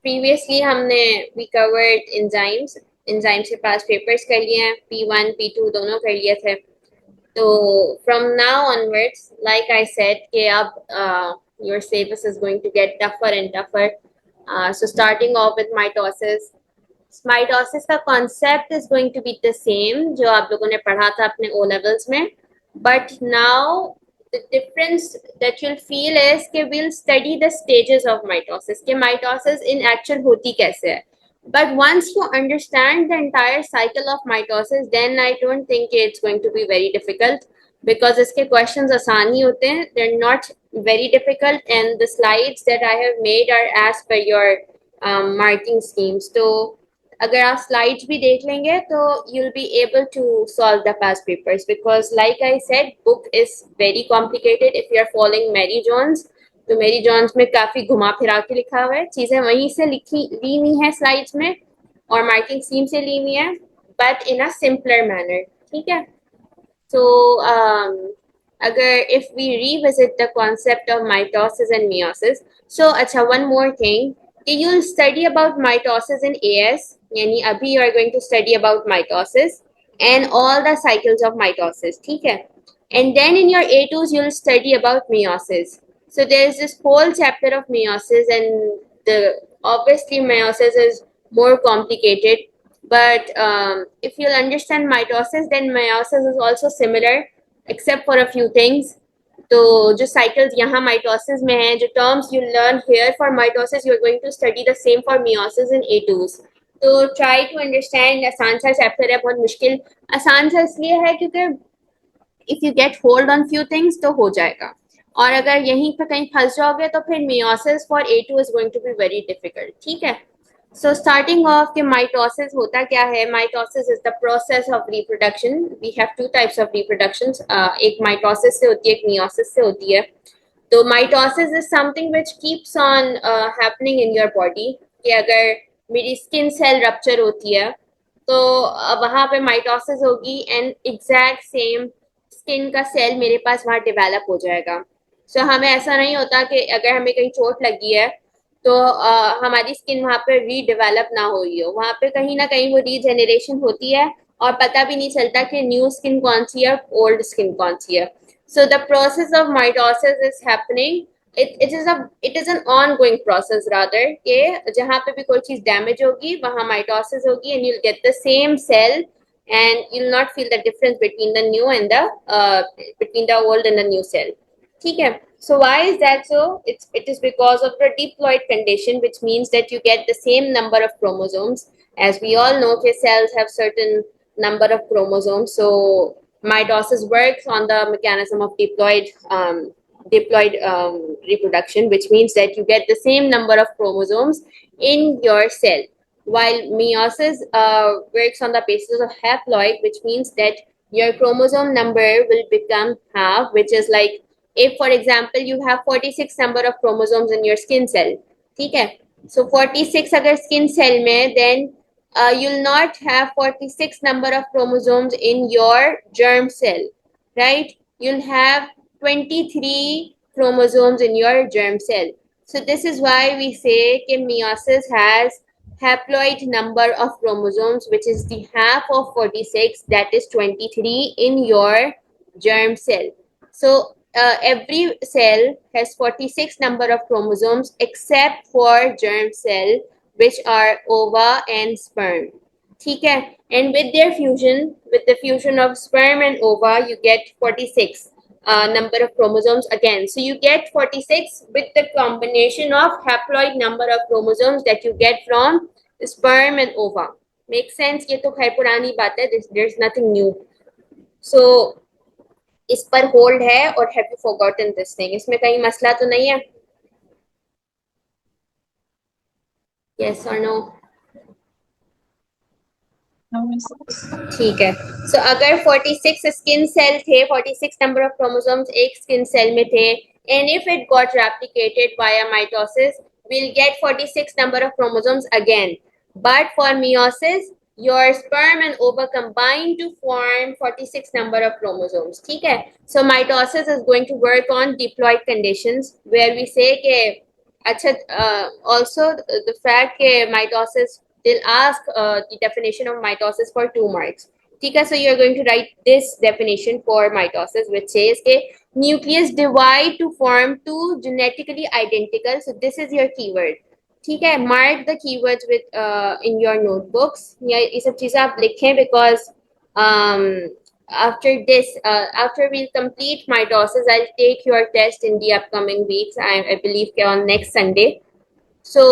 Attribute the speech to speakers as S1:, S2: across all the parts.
S1: previously हमने we covered enzymes के पास papers कर लिए हैं, P1 P2 दोनों कर लिए थे. तो from now onwards, like I said, कि अब your syllabus is going to get tougher and tougher. So starting off with mitosis. Mitosis का concept is going to be the same जो आप लोगों ने पढ़ा था अपने O levels में, but now the difference that you'll feel is कि we'll study the stages of mitosis, कि mitosis in actual होती कैसे है. But once you understand the entire cycle of mitosis, then I don't think it's going to be very difficult because इसके questions आसान ही होते हैं. They're not very difficult, and the slides that I have made are as per your marking schemes. तो अगर आप slides भी देख लेंगे तो you'll be able to solve the past papers because like I said, book is very complicated. If you are following Mary Jones, तो मेरी Johns में काफी घुमा फिरा के लिखा हुआ है, चीजें वहीं से ली हुई है स्लाइड्स में और मार्किंग स्कीम से ली हुई है, but in a simpler manner. ठीक है. So अगर if we revisit the concept of mitosis and meiosis, so अच्छा, one more thing, you'll study about mitosis in AS, यानी अभी you are going to study about mitosis and all the cycles of mitosis. ठीक है. And then in your A2s you'll study about meiosis. So there's this whole chapter of meiosis, and obviously meiosis is more complicated. But if you'll understand mitosis, then meiosis is also similar, except for a few things. तो जो cycles यहाँ mitosis में हैं, जो terms you learn here for mitosis, you're going to study the same for meiosis in A2s. तो try to understand. आसान सा chapter है, बहुत मुश्किल. आसान सा इसलिए है क्योंकि if you get hold on few things तो हो जाएगा, और अगर यहीं पे कहीं फंस जाओगे तो फिर meiosis for A2 is going to be very difficult. ठीक है. So starting off कि mitosis होता क्या है. Mitosis is the process of reproduction. We have two types of reproductions. एक mitosis से होती है, एक meiosis से होती है. तो mitosis is something which keeps on happening in your body. कि अगर मेरी skin cell rupture होती है तो वहां पे mitosis होगी and exact same स्किन का सेल मेरे पास वहां डेवलप हो जाएगा. सो हमें ऐसा नहीं होता कि अगर हमें कहीं चोट लगी है तो हमारी स्किन वहां पे रीडेवलप ना हो रही हो. वहां पे कहीं ना कहीं वो रीजेनरेशन होती है और पता भी नहीं चलता कि न्यू स्किन कौन सी है, ओल्ड स्किन कौन सी है. So the process of mitosis is happening. It is an on going process rather, के जहां पे भी कोई चीज डैमेज होगी वहां माइटोसिस होगी and you'll get the same cell and you'll not feel the difference between the new and the between the old and the new cell. ठीक है. So why is that so? It is because of the diploid condition, which means that you get the same number of chromosomes. As we all know, cells have certain number of chromosomes. So mitosis works on the mechanism of diploid reproduction, which means that you get the same number of chromosomes in your cell. While meiosis works on the basis of haploid, which means that your chromosome number will become half, which is like if, for example, you have 46 number of chromosomes in your skin cell. ठीक है. So 46 अगर skin cell में, then you'll not have 46 number of chromosomes in your germ cell, right? You'll have 23 chromosomes in your germ cell. So this is why we say that meiosis has haploid number of chromosomes, which is the half of 46, that is 23 in your germ cell. So every cell has 46 number of chromosomes except for germ cell, which are ova and sperm. ठीक है. And with their fusion, with the fusion of sperm and ova, you get 46 number of chromosomes again. So you get 46 with the combination of haploid number of chromosomes that you get from sperm and ova. Make sense? ये तो खैर पुरानी बात है. There's nothing new. So इस पर hold है और have you forgotten this thing? इसमें कहीं मसला तो नहीं है? यस और नो? ठीक है. सो अगर 46 स्किन सेल थे, 46 नंबर ऑफ क्रोमोसोम्स एक स्किन सेल में थे, and if it got replicated via mitosis, we'll get 46 number of chromosomes again. But for meiosis, your sperm and ova combine to form 46 number of chromosomes. ठीक है. So mitosis is going to work on diploid conditions, where we say कि अच्छा, also the fact that mitosis, they'll ask the definition of mitosis for 2 marks. ठीक है, so you're going to write this definition for mitosis, which says that nucleus divide to form two genetically identical. So this is your keyword. ठीक है, mark the keywords with in your notebooks. या ये सब चीजें आप लिखें because um, after this, after we complete mitosis, I'll take your test in the upcoming weeks. I believe on next Sunday. So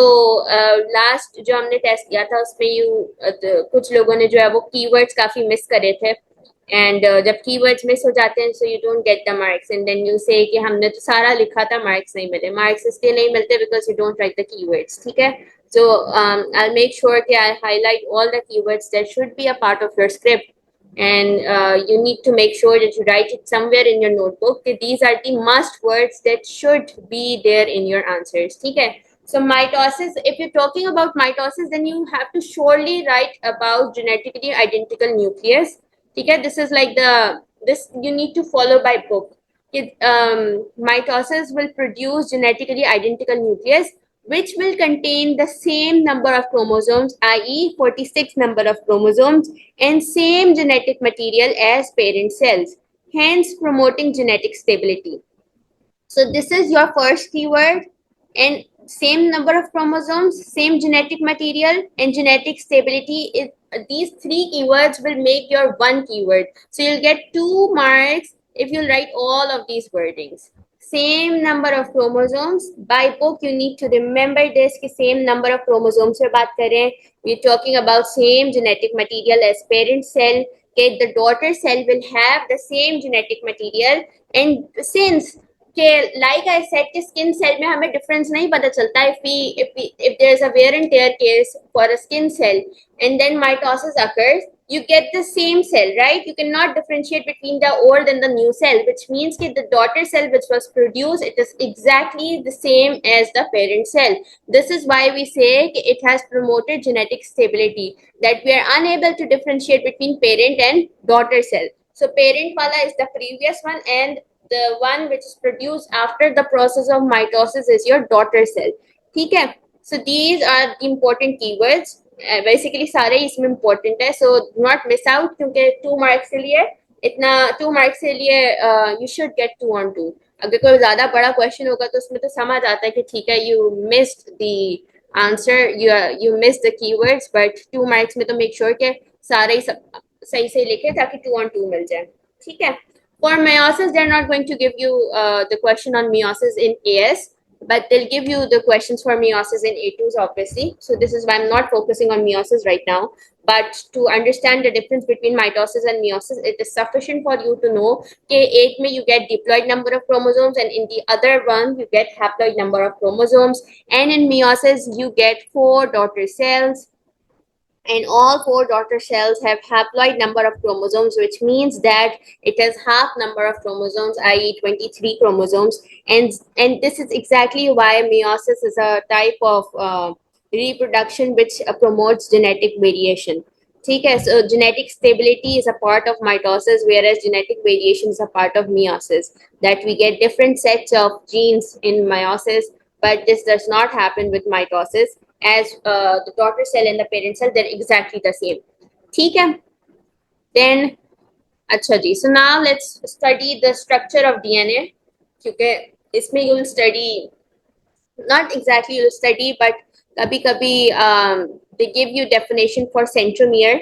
S1: last जो हमने टेस्ट किया था उसमें कुछ लोगों ने जो है वो कीवर्ड्स काफी मिस करे थे, एंड जब कीवर्ड्स मिस हो जाते हैं so you don't get the marks and then you say कि हमने तो सारा लिखा था, मार्क्स नहीं मिले. मार्क्स इसलिए नहीं मिलते because you don't write the keywords. ठीक है, so I'll make sure that I highlight all the keywords that should be a part of your script, and you need to make sure that you write it somewhere in your notebook that these are the must words that should be there in your answers. ठीक है, so mitosis, if you're talking about mitosis, then you have to surely write about genetically identical nucleus. Okay, this is like this you need to follow by book. Mitosis will produce genetically identical nucleus which will contain the same number of chromosomes, i.e. 46 number of chromosomes, and same genetic material as parent cells, hence promoting genetic stability. So this is your first keyword, and same number of chromosomes, same genetic material, and genetic stability. Is these three keywords will make your one keyword. So you'll get 2 marks if you write all of these wordings. Same number of chromosomes. By book, you need to remember this कि same number of chromosomes पे बात कर रहे हैं. We're talking about same genetic material as parent cell. Okay, the daughter cell will have the same genetic material, and since कि like I said कि skin cell में हमें difference नहीं पता चलता. If there is a wear and tear case for a skin cell and then mitosis occurs, you get the same cell, right? You cannot differentiate between the old and the new cell, which means that the daughter cell which was produced, it is exactly the same as the parent cell. This is why we say it has promoted genetic stability, that we are unable to differentiate between parent and daughter cell. So parent wala is the previous one, and the one which is produced after the process of mitosis is your daughter cell. ठीक है, so these are the important keywords. Basically सारे इसमें important है, so not miss out, क्योंकि 2 marks के लिए इतना 2 marks के लिए यू शुड गेट 2 on 2. अगर कोई ज्यादा बड़ा क्वेश्चन होगा तो उसमें तो समझ आता है कि ठीक है you missed the answer, you missed the keywords, but 2 marks में तो मेक श्योर के सारे ही सब सही से लिखे ताकि 2 on 2 मिल जाए. ठीक है, for meiosis they're not going to give you the question on meiosis in AS, but they'll give you the questions for meiosis in A2s, obviously. So this is why I'm not focusing on meiosis right now. But to understand the difference between mitosis and meiosis, it is sufficient for you to know that एक में you get diploid number of chromosomes, and in the other one you get haploid number of chromosomes, and in meiosis you get 4 daughter cells, and all 4 daughter cells have haploid number of chromosomes, which means that it has half number of chromosomes, i.e. 23 chromosomes. And this is exactly why meiosis is a type of reproduction which promotes genetic variation. Okay, so genetic stability is a part of mitosis, whereas genetic variation is a part of meiosis. That we get different sets of genes in meiosis, but this does not happen with mitosis, as the daughter cell and the parent cell, they're exactly the same. ठीक है, then अच्छा जी, so now let's study the structure of DNA, क्योंकि इसमें you'll study, not exactly you'll study, but कभी-कभी they give you definition for centromere,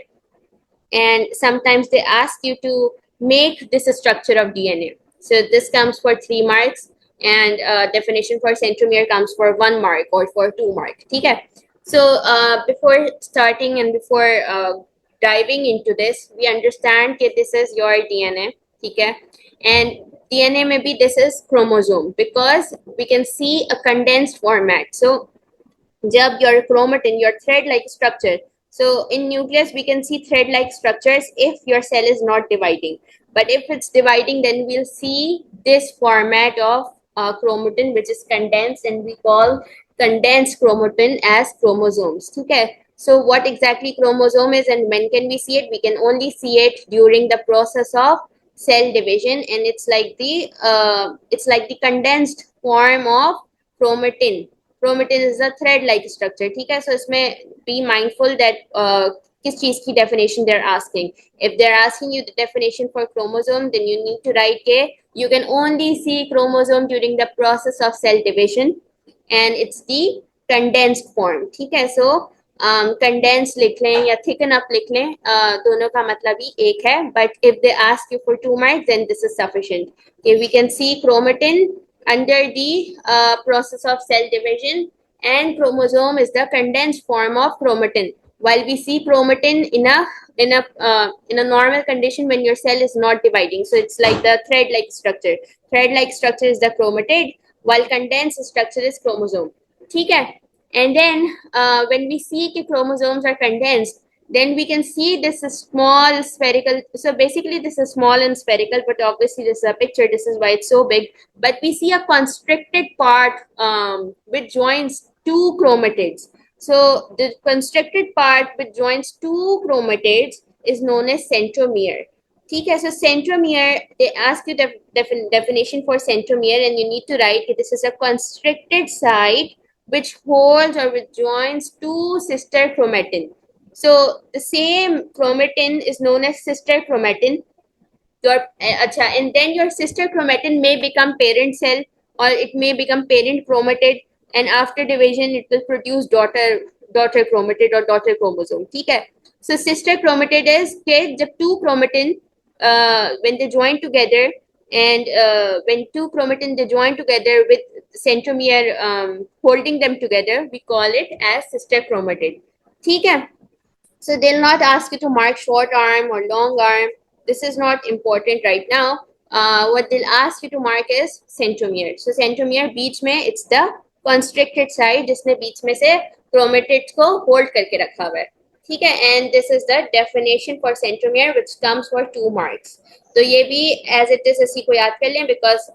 S1: and sometimes they ask you to make this a structure of DNA. So this comes for 3 marks, and definition for centromere comes for 1 mark or for 2 mark. Okay, so before starting and before diving into this, we understand that this is your DNA. Okay, and DNA maybe this is chromosome, because we can see a condensed format. So jab your chromatin, your thread like structure, so in nucleus we can see thread like structures if your cell is not dividing, but if it's dividing then we'll see this format of chromatin which is condensed, and we call condensed chromatin as chromosomes. Okay, so what exactly chromosome is and when can we see it? We can only see it during the process of cell division, and it's like the condensed form of chromatin. Chromatin is a thread like structure, ठीक है। सो इसमें be mindful that किस चीज की definition they are asking. If they are asking you the definition for chromosome, then you need to write के you can only see chromosome during the process of cell division and it's the condensed form, ठीक है। सो condense लिख लें या thicken up लिख लें, दोनों का मतलब ही एक है, but if they ask you for 2 marks then this is sufficient. Okay, we can see chromatin under the process of cell division and chromosome is the condensed form of chromatin. While we see chromatin in a normal condition when your cell is not dividing, so it's like the thread like structure. Thread like structure is the chromatid while condensed structure is chromosome, ठीक है। And then when we see कि chromosomes are condensed, then we can see this is small spherical. So basically this is small and spherical, but obviously this is a picture, this is why it's so big. But we see a constricted part which joins two chromatids. So the constricted part which joins two chromatids is known as centromere, ठीक है। So centromere, they ask you the definition for centromere and you need to write that this is a constricted site which holds or which joins two sister chromatin. So the same chromatin is known as sister chromatin. Your acha, and then your sister chromatin may become parent cell or it may become parent chromatid, and after division it will produce daughter chromatid or daughter chromosome, ठीक है। So sister chromatid is के जब two chromatin when they join together and when two chromatin they join together with centromere holding them together, we call it as sister chromatid, ठीक है। So they'll not ask you to mark short arm or long arm. This is not important right now. What they'll ask you to mark is centromere. So centromere बीच में it's the constricted site जिसने बीच में से chromatids को hold करके रखा हुआ है, ठीक है। And this is the definition for centromere which comes for 2 marks. तो ये भी as it is इसी को याद कर लें because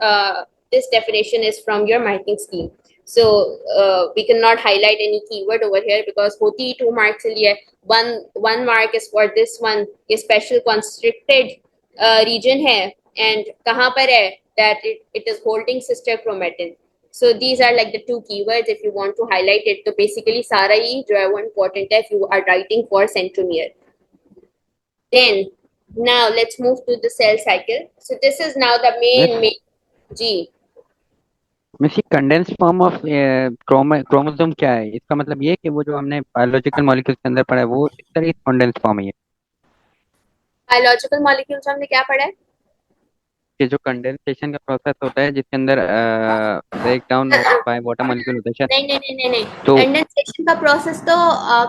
S1: this definition is from your marking scheme. So we cannot highlight any keyword over here because होती 2 marks के लिए one mark is for this one, ये special constricted region है and कहाँ पर है that it is holding sister chromatin. So these are like the 2 keywords if you want to highlight it. तो basically सारा ही जो है वो important है if you are writing for centromere. Then now let's move to the cell cycle. So this is now the main जी
S2: मिस condensed form of chromosome क्या है? इसका मतलब ये है कि वो जो हमने बायोलॉजिकल मॉलिक्यूल्स के अंदर पढ़ा है वो इस तरह की कंडेंस्ड फॉर्म है
S1: बायोलॉजिकल मॉलिक्यूल्स हमने क्या पढ़ा है?
S2: कि जो कंडेंसेशन का प्रोसेस होता है जिसके अंदर break down by water molecule होता है शायद।
S1: नहीं नहीं नहीं नहीं नहीं,
S2: तो
S1: कंडेंसेशन का प्रोसेस तो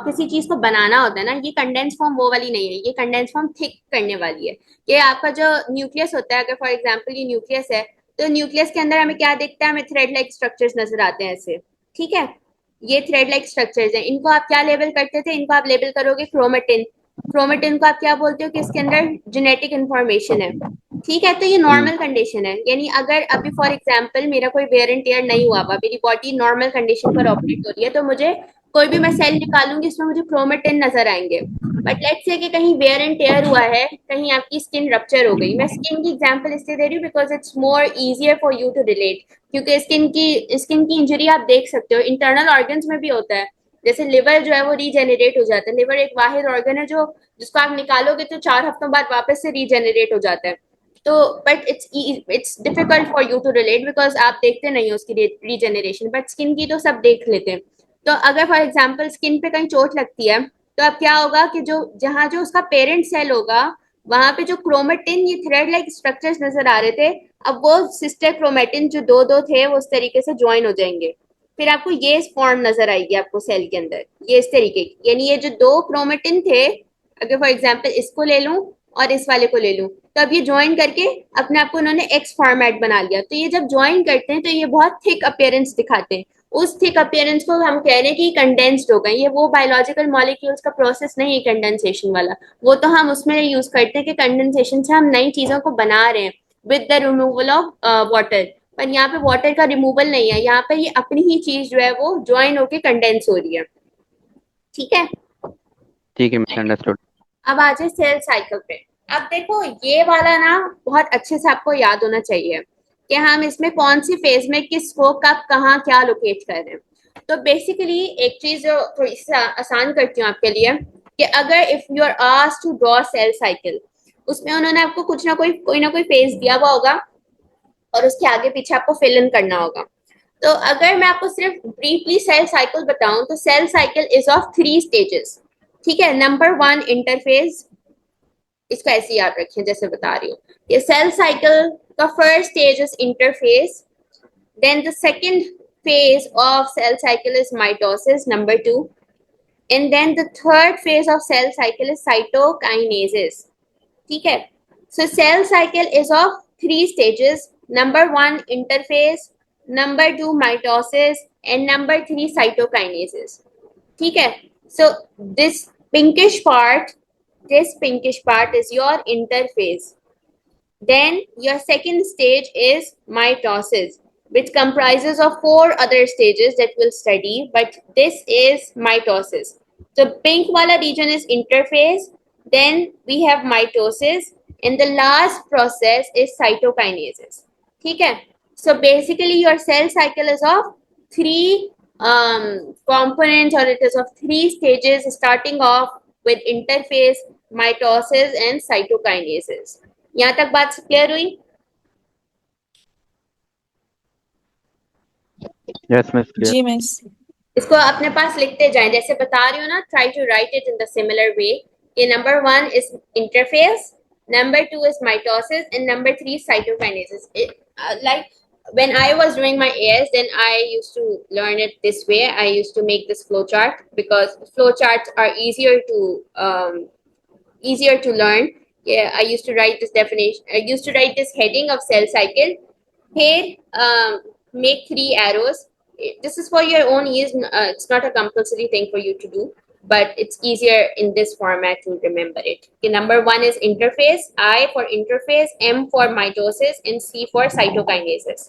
S1: किसी चीज को बनाना होता है ना, ये कंडेंस फॉर्म वो वाली नहीं है, ये कंडेंस फॉर्म थिक करने वाली है। ये आपका जो न्यूक्लियस होता है, अगर फॉर एग्जांपल ये न्यूक्लियस है तो न्यूक्लियस के अंदर हमें क्या दिखता है, हमें थ्रेड लाइक स्ट्रक्चर्स नजर आते हैं ऐसे, ठीक है। ये थ्रेड लाइक स्ट्रक्चर्स हैं, इनको आप क्या लेबल करते थे, इनको आप लेबल करोगे क्रोमेटिन। क्रोमेटिन को आप क्या बोलते हो कि इसके अंदर जेनेटिक इंफॉर्मेशन है, ठीक है। तो ये
S2: हम्म,
S1: नॉर्मल कंडीशन है, यानी अगर अभी फॉर एग्जांपल मेरा कोई वेयर एंड टेयर नहीं हुआ हुआ, मेरी बॉडी नॉर्मल कंडीशन पर ऑपरेट हो रही है, तो मुझे कोई भी मैं सेल निकालूंगी इसमें मुझे क्रोमेटिन नजर आएंगे। बट लेट्स से कि कहीं वेयर एंड टेयर हुआ है, कहीं आपकी स्किन रप्चर हो गई, मैं स्किन की एग्जांपल इसलिए दे रही हूँ because it's more easier for you to relate, क्योंकि स्किन की इंजरी आप देख सकते हो, इंटरनल ऑर्गन्स में भी होता है। जैसे लिवर जो है वो रीजेनरेट हो जाता है, लिवर एक वाहिद ऑर्गन है जो जिसको आप निकालोगे तो 4 हफ्तों बाद वापस से रीजेनरेट हो जाता है। तो but it's difficult for you to relate because आप देखते नहीं हो उसकी रीजेनरेशन, बट स्किन की तो सब देख लेते हैं। तो अगर फॉर एग्जाम्पल स्किन पे कहीं चोट लगती है तो अब क्या होगा कि जो जहां जो उसका पेरेंट सेल होगा वहां पे जो क्रोमेटिन ये थ्रेड लाइक स्ट्रक्चर्स नजर आ रहे थे, अब वो सिस्टर क्रोमेटिन जो दो दो थे वो उस तरीके से ज्वाइन हो जाएंगे। फिर आपको ये फॉर्म नजर आएगी आपको सेल के अंदर, ये इस तरीके की, यानी ये जो दो क्रोमेटिन थे, अगर फॉर एग्जाम्पल इसको ले लूं और इस वाले को ले लूं, तो अब ये ज्वाइन करके अपने आप को उन्होंने एक्स फॉर्मेट बना लिया। तो ये जब ज्वाइन करते हैं तो ये बहुत थिक अपीयरेंस दिखाते हैं, उस थिक अपीयरेंस को हम कह रहे हैं कि कंडेंस्ड हो गए। ये वो बायोलॉजिकल मॉलिक्यूल्स का प्रोसेस नहीं है कंडेंसेशन वाला, वो तो हम उसमें यूज करते हैं कि कंडेंसेशन से हम नई चीजों को बना रहे हैं with the removal of water. पर यहाँ पे वाटर का रिमूवल नहीं है, यहाँ पे ये अपनी ही चीज जो है वो ज्वाइन होके कंडेंस हो रही है, ठीक है।
S2: ठीक है मिस, अंडरस्टूड।
S1: अब आ जाए सेल साइकिल पे। अब देखो ये वाला ना बहुत अच्छे से आपको याद होना चाहिए कि हम इसमें कौन सी फेज में किस को कब कहाँ क्या लोकेट कर रहे हैं। तो बेसिकली एक चीज जो थोड़ी सी आसान करती हूँ आपके लिए कि अगर if you are asked to draw cell cycle, उसमें उन्होंने आपको कुछ ना कोई फेज दिया हुआ होगा और उसके आगे पीछे आपको फिल इन करना होगा। तो अगर मैं आपको सिर्फ ब्रीफली सेल साइकिल बताऊं तो cell cycle is of 3 stages. ठीक है, नंबर 1 इंटरफेज, इसको ऐसे याद रखें जैसे बता रही हूँ। ये सेल साइकिल का first stage is interphase, then the second phase of cell cycle is mitosis, number 2, and then the third phase of cell cycle is cytokinases. ठीक है, so cell cycle is of 3 stages, number 1 interphase, number 2 mitosis, and number 3 cytokinases. ठीक है, so this pinkish part, this pinkish part is your interphase. Then your second stage is mitosis, which comprises of 4 other stages that we'll study, but this is mitosis. The pink wala region is interphase, then we have mitosis, and the last process is cytokinases. Okay? So basically your cell cycle is of 3 components, or it is of 3 stages, starting off with interphase, mitosis, and cytokinases. यहाँ तक बात clear हुई?
S2: Yes miss, clear.
S3: जी miss.
S1: इसको अपने पास लिखते जाएं, जैसे बता रही हूँ ना, try to write it in the similar way. ये number 1 is interface, number 2 is mitosis, and number 3 is cytokinesis. Like when I was doing my AS, then I used to learn it this way. I used to make this flow chart because flow charts are easier to learn. Yeah, I used to write this definition. I used to write this heading of cell cycle. Here, make 3 arrows. This is for your own ease. It's not a compulsory thing for you to do, but it's easier in this format to remember it. Okay, number 1 is interphase. I for interphase, M for mitosis, and C for cytokinases.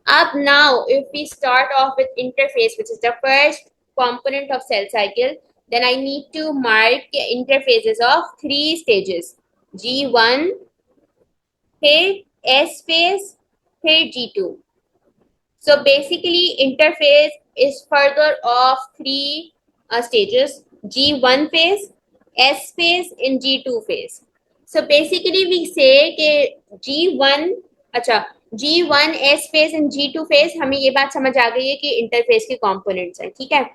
S1: Up now, if we start off with interphase, which is the first component of cell cycle, then I need to mark interphases of 3 stages. G1, फिर S phase, फिर G2. So basically, interphase is further of 3 stages: G1 phase, S phase, and G2 phase. So basically, we say कि G1, अच्छा, G1, S phase and G2 phase, हमें ये बात समझ आ गई है कि interphase के components हैं, ठीक है?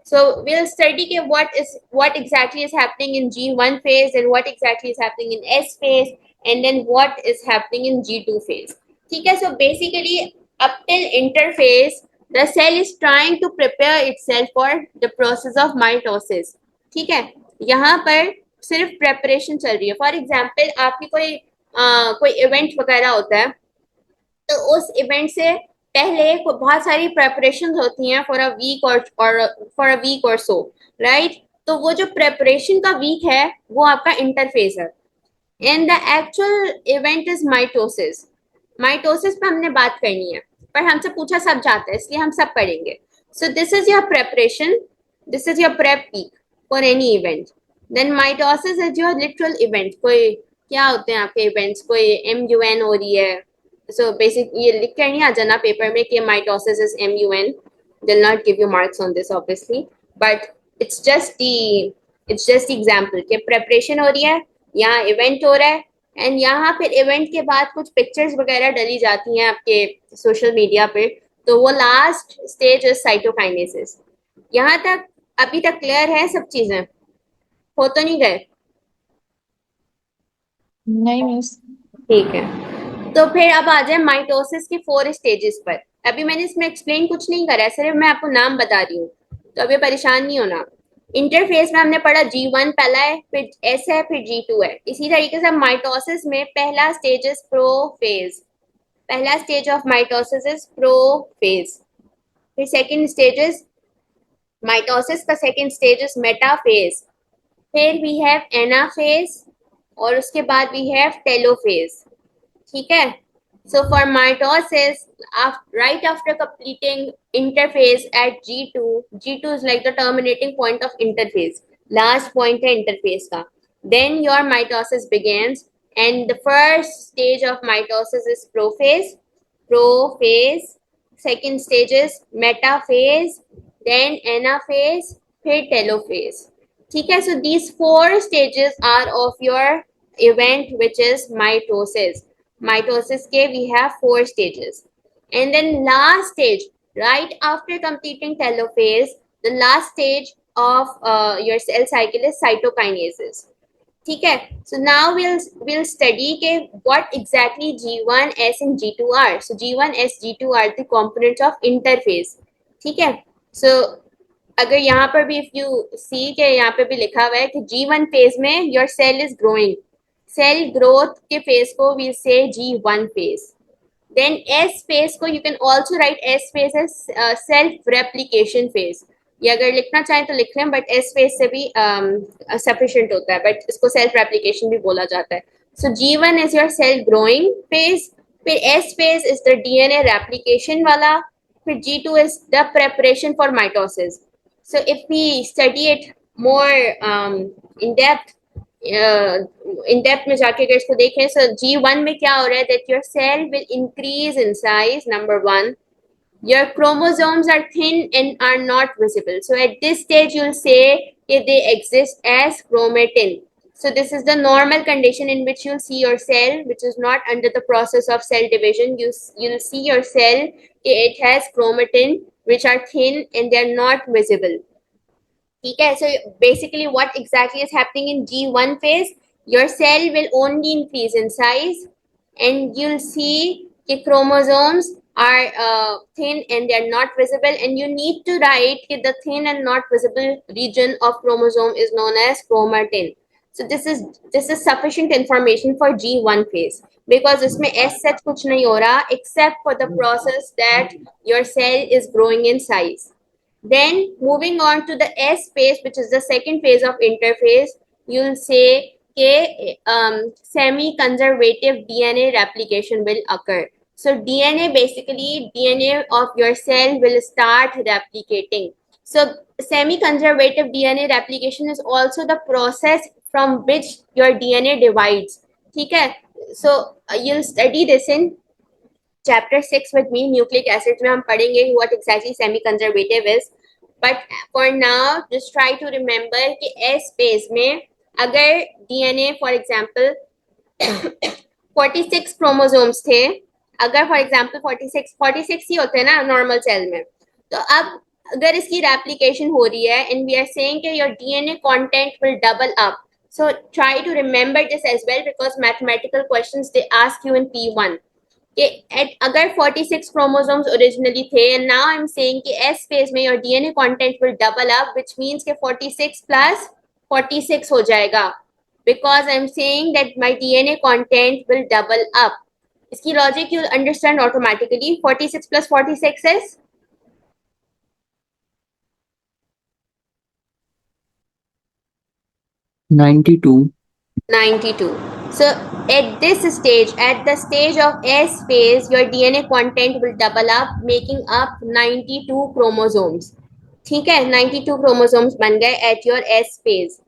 S1: So we'll study what exactly is happening in G1 phase and what exactly is happening in S phase, and then what is happening in G2 phase. Okay, so basically up till interphase, the cell is trying to prepare itself for the process of mitosis. ठीक है, यहाँ पर सिर्फ preparation चल रही है. For example, आपकी कोई event वगैरह होता है, तो उस इवेंट से पहले बहुत सारी प्रेपरेशन होती हैं फॉर अ वीक और फॉर अ वीक और सो, राइट? तो वो जो प्रेपरेशन का वीक है वो आपका इंटरफेस है, and the actual event is mitosis. Mitosis पे हमने बात करनी है, पर हमसे पूछा सब जाता है, इसलिए हम सब पढ़ेंगे. So this is your preparation, this is your prep week for any event. Then mitosis is your literal event. कोई क्या होते हैं आपके इवेंट्स, कोई MUN हो रही है, so basic ये लिख कर नहीं आ जाना पेपर में कि mitosis is MUN. They'll not give you marks on this obviously, but it's just the example कि preparation हो रही है, यहाँ event हो रहा है, एंड यहाँ फिर इवेंट के बाद कुछ पिक्चर्स वगैरह डली जाती हैं आपके सोशल मीडिया पे, तो वो लास्ट स्टेज इज साइटोकाइनेसिस. यहाँ तक अभी तक क्लियर है सब चीजें? हो तो नहीं गए?
S3: नहीं मिस।
S1: ठीक है, तो फिर अब आ जाए माइटोसिस के 4 स्टेजेस पर. अभी मैंने इसमें एक्सप्लेन कुछ नहीं करा है, सिर्फ मैं आपको नाम बता रही हूँ, तो अभी परेशान नहीं होना. इंटरफेस में हमने पढ़ा G1 पहला है, फिर S है, फिर G2 है. इसी तरीके से माइटोसिस में पहला स्टेज इज प्रोफेज. पहला stage of mitosis is prophase. फिर सेकंड स्टेज इज माइटोसिस का सेकंड स्टेज इज मेटाफेज. फिर वी हैव एनाफेज, और उसके बाद वी हैव टेलोफेज. ठीक है, so for mitosis, right after completing interphase at G2 is like the terminating point of interphase, last point है interphase का. Then your mitosis begins, and the first stage of mitosis is prophase. Second stage is metaphase, then anaphase, फिर telophase. ठीक है, so these four stages are of your event which is mitosis. Mitosis के we have four stages, and then last stage right after completing telophase, the last stage of your cell cycle is cytokinesis. ठीक है, so now we'll study के what exactly G1S and G2 are. So G1S G2 are the components of interphase. ठीक है, so अगर यहाँ पर भी if you see के यहाँ पे भी लिखा हुआ है कि G1 phase में your cell is growing, cell growth के phase को we say G1 phase. Then S phase को you can also write S phase as self replication phase. ये अगर लिखना चाहें तो लिख लें, बट एस फेज से भी सफिशिएंट होता है, बट इसको सेल्फ रेप्लिकेशन भी बोला जाता है. So G1 is your cell growing phase, फिर S phase is the DNA replication वाला, फिर G2 is the preparation for mitosis. So if we study it more in depth में जाके अगर इसको देखें, सो G1 में क्या हो रहा है, that your cell will increase in size. Number one, your chromosomes are thin and are not visible. So at this stage, you'll say that they exist as chromatin. So this is the normal condition in which you'll see your cell, which is not under the process of cell division. You'll see your cell, it has chromatin, which are thin and they're not visible. Okay, so basically what exactly is happening in G1 phase, your cell will only increase in size and you'll see the chromosomes are thin and they are not visible, and you need to write the thin and not visible region of chromosome is known as chromatin. So this is sufficient information for G1 phase, because इसमें as such कुछ नहीं हो रहा except for the process that your cell is growing in size. Then moving on to the S phase, which is the second phase of interphase, you'll say semi-conservative DNA replication will occur. So DNA of your cell will start replicating. So semi-conservative DNA replication is also the process from which your DNA divides. Okay, so you'll study this in chapter 6 with me. Nucleic acids में हम पढ़ेंगे what exactly semi-conservative is. But for now, just try to remember कि S phase में अगर DNA for example 46 chromosomes थे, अगर for example 46 ही होते हैं ना normal cell में, तो अब अगर इसकी replication हो रही है and we are saying कि your DNA content will double up. So try to remember this as well, because mathematical questions they ask you in P1. अगर 46 chromosomes originally थे, and now I'm saying कि S phase में your DNA content will double up, which means कि 46 plus 46 हो जाएगा, because I'm saying that my DNA content will double up. इसकी logic you'll understand automatically. 46 plus 46 is
S3: 92.
S1: 92. So at this stage, at the stage of S phase, your DNA content will double up, making up 92 chromosomes. ठीक है, 92 chromosomes बन गए at your S phase.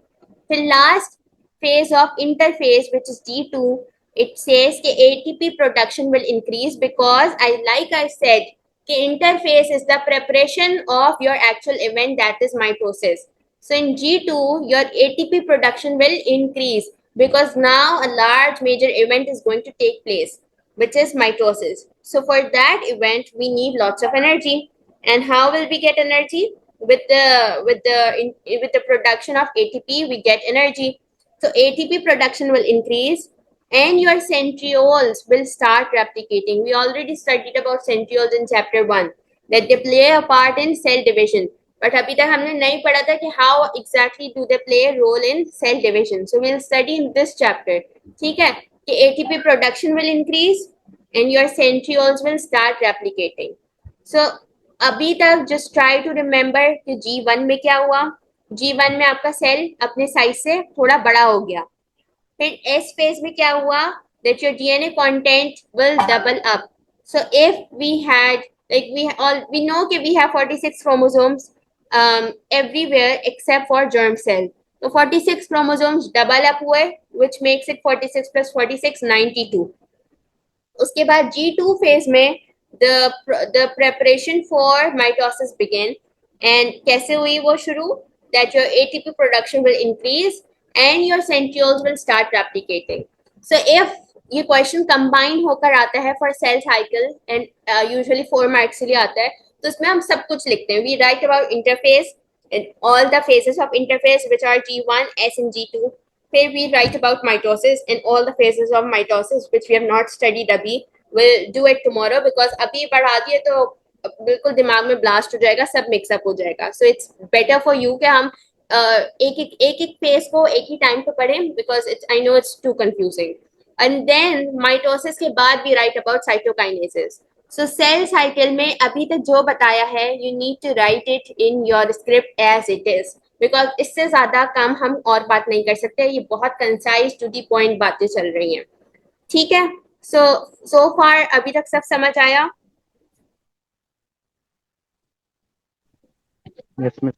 S1: फिर last phase of interphase, which is G2, it says कि ATP production will increase, because I said कि interphase is the preparation of your actual event, that is mitosis. So in G2, your ATP production will increase, because now a large major event is going to take place, which is mitosis. So for that event, we need lots of energy. And how will we get energy? With the production of ATP, we get energy. So ATP production will increase, and your centrioles will start replicating. We already studied about centrioles in chapter 1, that they play a part in cell division. But अभी तक हमने नहीं पढ़ा था कि how exactly do they play a role in cell division. So we'll study in this chapter. ठीक है, कि ATP production will increase and your centrioles will start replicating. So अभी तक just try to remember कि G1 में क्या हुआ. G1 में आपका सेल अपने साइज से थोड़ा बड़ा हो गया. फिर S phase में क्या हुआ, that your DNA content will double up. So if we had, like we know that we have 46 chromosomes everywhere except for germ cell. So 46 chromosomes double up हुए, which makes it 46 plus 46 92. उसके बाद G2 phase में the preparation for mitosis began. And कैसे हुई वो शुरू? That your ATP production will increase and your centrioles will start replicating. So if ये question combined होकर आता है for sale cycle and usually 4 marks के लिए आता है, तो उसमें हम सब कुछ लिखते हैं. We write about interface, all the phases of interface which are G1, S and G2. फिर we write about mitosis and all the phases of mitosis which we have not studied अभी. We'll do it tomorrow because अभी बढ़ा दिए तो बिल्कुल दिमाग में blast हो जाएगा, सब मिक्सअप हो जाएगा. So it's better for you कि हम एक एक फेज को एक ही टाइम पे पढ़ें because it's I know it's too confusing. And then mitosis के बाद भी write about cytokinesis. So cell cycle में अभी तक जो बताया है you need to write it in your script as it is because इससे ज्यादा काम हम और बात नहीं कर सकते. ये बहुत कंसाइज टू दी पॉइंट बातें चल रही हैं. ठीक है. सो फार अभी तक सब समझ आया?
S2: Yes miss.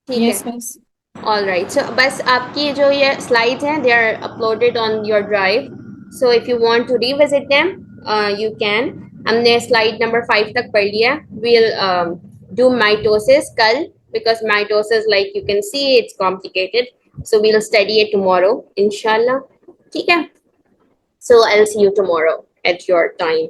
S1: ठीक है.
S3: Yes, miss.
S1: All right. So बस आपकी जो ये स्लाइड्स हैं they are uploaded on your drive. So if you want to revisit them you can. हमने स्लाइड नंबर 5 तक पढ़ लिया. वील डू माइटोसिस कल because mitosis like you can see it's complicated, so we'll study it tomorrow inshallah. ठीक है. So I'll see you tomorrow at your time.